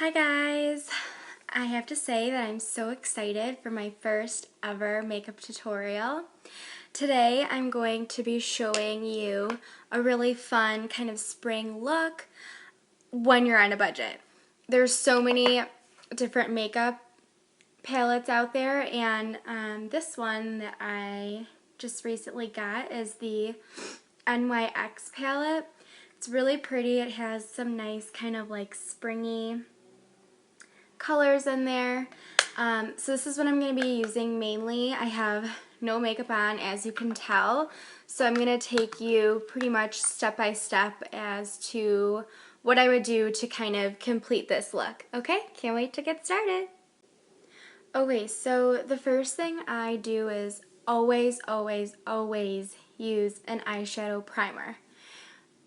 Hi guys! I have to say that I'm so excited for my first ever makeup tutorial. Today I'm going to be showing you a really fun kind of spring look when you're on a budget. There's so many different makeup palettes out there, and this one that I just recently got is the NYX palette. It's really pretty. It has some nice kind of like springy colors in there. So this is what I'm going to be using mainly. I have no makeup on, as you can tell, so I'm going to take you pretty much step by step as to what I would do to kind of complete this look. Okay, can't wait to get started. Okay, so the first thing I do is always use an eyeshadow primer.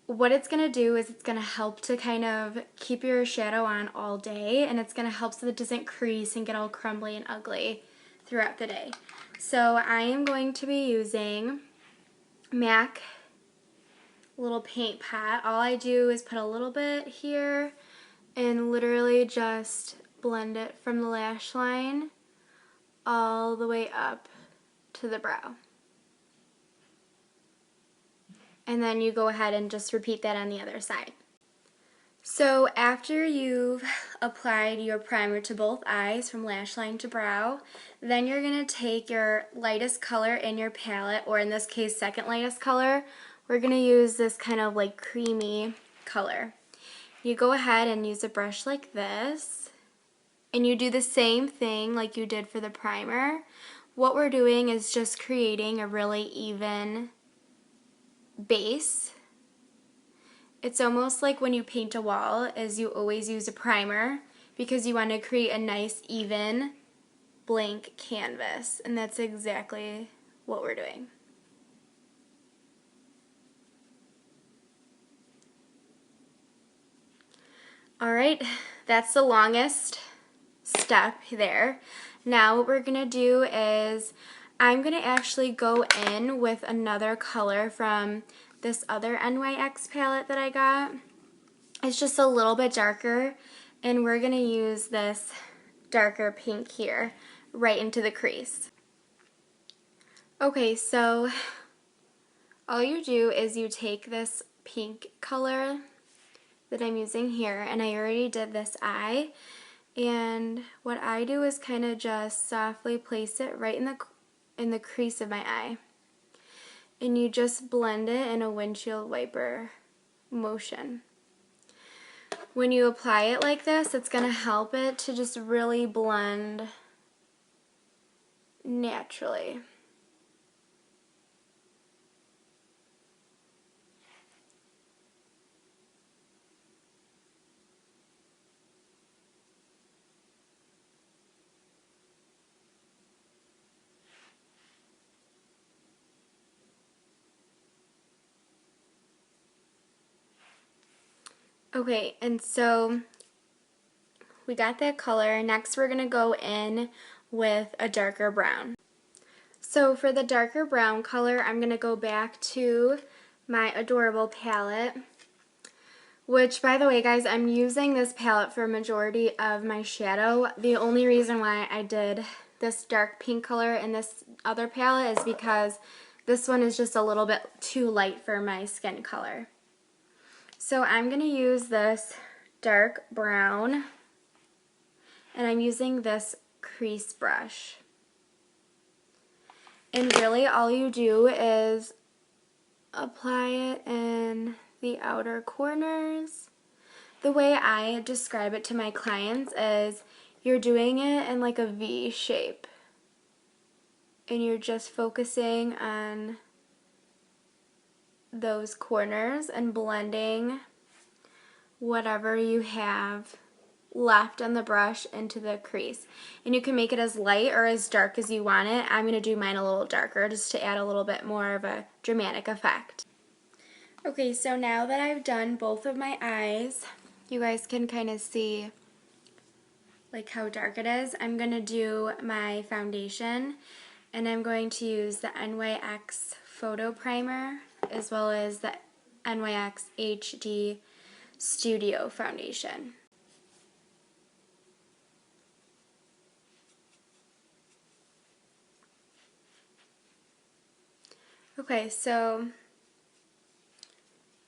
What it's going to do is it's going to help to kind of keep your shadow on all day, and it's going to help so that it doesn't crease and get all crumbly and ugly throughout the day. So I am going to be using MAC little paint pot. All I do is put a little bit here and literally just blend it from the lash line all the way up to the brow. And then you go ahead and just repeat that on the other side. So after you've applied your primer to both eyes from lash line to brow, then you're going to take your lightest color in your palette, or in this case second lightest color. We're going to use this kind of like creamy color. You go ahead and use a brush like this, and you do the same thing like you did for the primer. What we're doing is just creating a really even base. It's almost like when you paint a wall, is you always use a primer because you want to create a nice even blank canvas, and that's exactly what we're doing. Alright, that's the longest step there. Now what we're going to do is I'm going to actually go in with another color from this other NYX palette that I got. It's just a little bit darker, and we're going to use this darker pink here right into the crease. Okay, so all you do is you take this pink color that I'm using here, and I already did this eye, and what I do is kind of just softly place it right in the crease of my eye, and you just blend it in a windshield wiper motion. When you apply it like this, it's going to help it to just really blend naturally. Okay, and so we got that color. Next we're going to go in with a darker brown. So for the darker brown color, I'm going to go back to my Adorable palette, which, by the way, guys, I'm using this palette for a majority of my shadow. The only reason why I did this dark pink color in this other palette is because this one is just a little bit too light for my skin color. So I'm going to use this dark brown, and I'm using this crease brush. And really all you do is apply it in the outer corners. The way I describe it to my clients is you're doing it in like a V shape, and you're just focusing on those corners and blending whatever you have left on the brush into the crease. And you can make it as light or as dark as you want it. I'm going to do mine a little darker just to add a little bit more of a dramatic effect. Okay, so now that I've done both of my eyes, you guys can kind of see like how dark it is. I'm going to do my foundation, and I'm going to use the NYX Photo Primer as well as the NYX HD Studio Foundation. Okay, so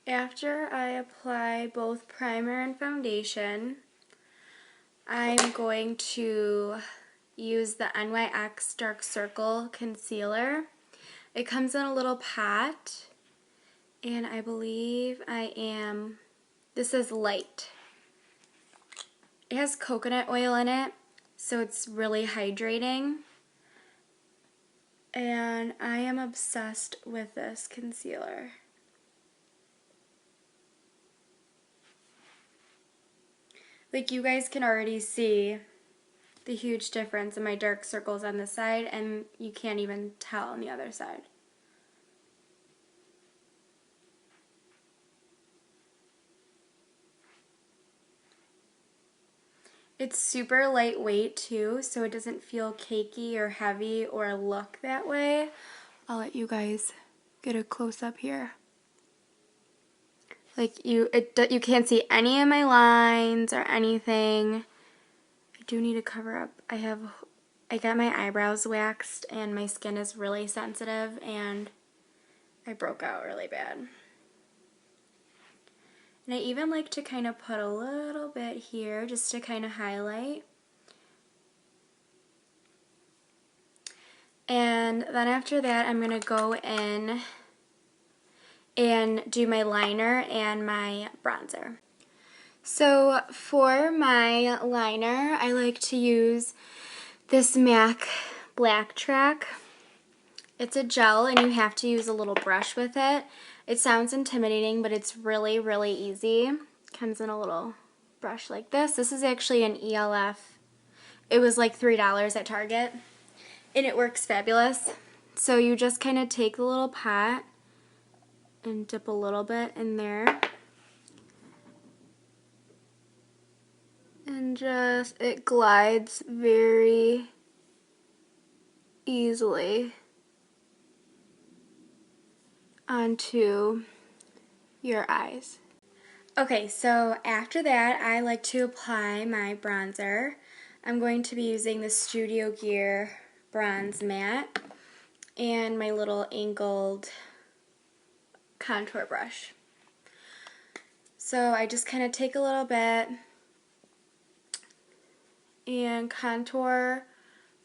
after I apply both primer and foundation, I'm going to use the NYX Dark Circle Concealer. It comes in a little pot, and I believe this is light. It has coconut oil in it, so it's really hydrating. And I am obsessed with this concealer. Like, you guys can already see the huge difference in my dark circles on this side, and you can't even tell on the other side. It's super lightweight too, so it doesn't feel cakey or heavy or look that way. I'll let you guys get a close up here. Like, you can't see any of my lines or anything. I do need to cover up. I got my eyebrows waxed and my skin is really sensitive and I broke out really bad. And I even like to kind of put a little bit here just to kind of highlight. And then after that, I'm going to go in and do my liner and my bronzer. So for my liner, I like to use this MAC Black Track. It's a gel and you have to use a little brush with it. It sounds intimidating, but it's really, really easy. Comes in a little brush like this. This is actually an ELF. It was like $3 at Target, and it works fabulous. So you just kind of take the little pot and dip a little bit in there. And just, it glides very easily onto your eyes. Okay, so after that, I like to apply my bronzer. I'm going to be using the Studio Gear Bronze Matte and my little angled contour brush. So I just kind of take a little bit and contour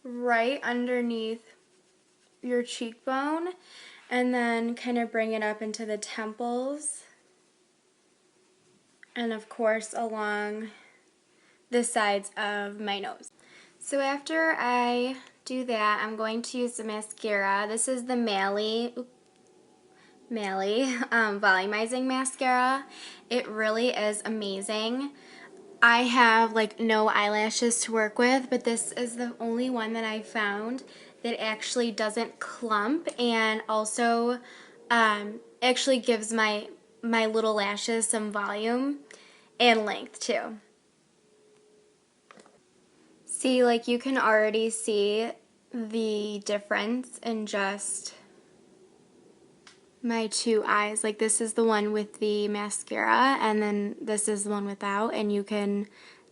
right underneath your cheekbone, and then kind of bring it up into the temples, and of course along the sides of my nose. So after I do that, I'm going to use the mascara. This is the Mally volumizing mascara. It really is amazing. I have like no eyelashes to work with, but this is the only one that I found that actually doesn't clump, and also actually gives my little lashes some volume and length too. See, like, you can already see the difference in just my two eyes. Like, this is the one with the mascara, and then this is the one without, and you can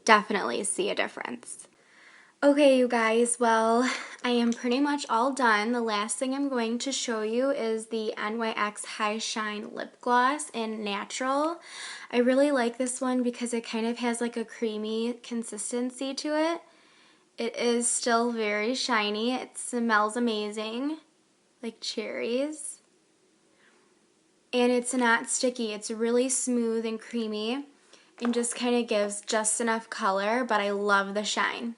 definitely see a difference. Okay, you guys, well, I am pretty much all done. The last thing I'm going to show you is the NYX High Shine Lip Gloss in Natural. I really like this one because it kind of has like a creamy consistency to it. It is still very shiny. It smells amazing, like cherries. And it's not sticky. It's really smooth and creamy and just kind of gives just enough color, but I love the shine.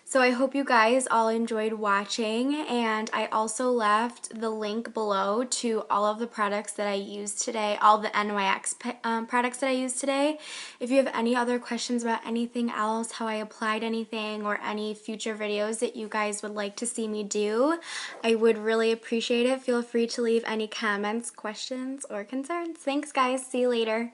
So I hope you guys all enjoyed watching, and I also left the link below to all of the products that I used today, all the NYX products that I used today. If you have any other questions about anything else, how I applied anything, or any future videos that you guys would like to see me do, I would really appreciate it. Feel free to leave any comments, questions, or concerns. Thanks guys, see you later.